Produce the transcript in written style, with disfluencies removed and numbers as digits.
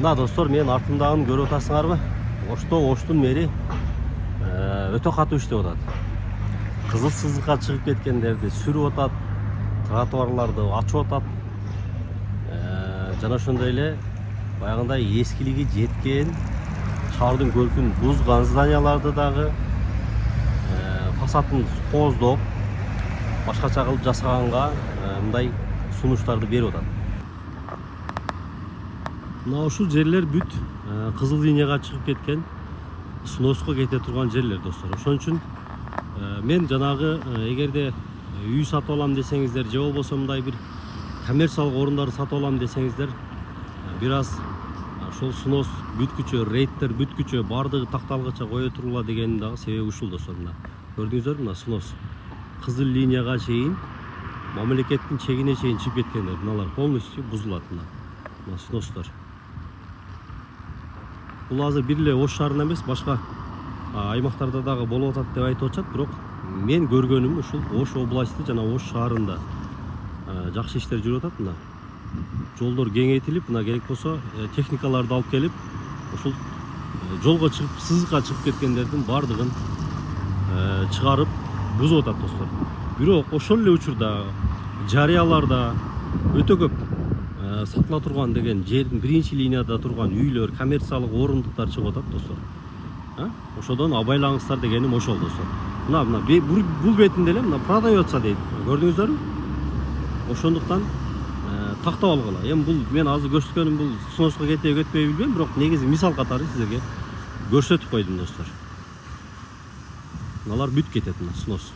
Мына достор, мен артымдагын көрүп атасыңарбы? Ошто Оштун мэри өтө катуу иштеп атат. Кызыл сызыкка чыгып кеткендерди сүрүп атат, тротуарларды ачып атат. Жана ошондой эле баягындай эскилиги жеткен шаардын көркүн бузган зданияларды дагы фасадын кооздоп, башкача кылып жасаганга мындай сунуштарды берип атат. Мына ушул жерлер бүт кызыл линияга чыгып кеткен, сноска кете турган жерлер достор. Ошон үчүн мен жанагы эгерде үй сатып алам десеңиздер, же болбосо мындай бир коммерциялык орундарды сатып алам десеңиздер, бир аз ошол снос бүткүчө, рейдтер бүткүчө, бардыгы такталгыча кое турула дегенин дагы себеби ушул достор. Мына көрдүңүздөрбү, мына снос кызыл линияга чейин, мамлекеттин чегине чейин чыгып кеткендер. Мыналар полностью бузулат. Мына сностор. Бул азыр бир эле Ош шаарында эмес, башка аймактарда дагы болуп атат деп айтып атышат, бирок мен көргөнүм ушул Ош областы жана Ош шаарында жакшы иштер жүрүп атат. Мына жолдор кеңейтилип, мына керек болсо техникаларды алып келип, ушул жолго чыгып, сызыкка чыгып кеткендердин бардыгын чыгарып бузуп атат достор. Бирок ошол эле учурда жарыяларда өтө көп сатыла турган деген жердин биринчи линияда турган үйлөр, коммерциялык орундуктар чыгып атат достор. Ошодон абайлаңыздар дегеним ошол достор. Мына бул бетинде эле мына продается дейт. Көрдүңүздөрбү? Ошондуктан тактап алгыла. Эми бул мен азыр көрсөткөнүм бул сноска кетеби кетпейби билбейм, бирок негизи мисал катары силерге көрсөтүп койдум достор. Мыналар бүт кетет, мына снос.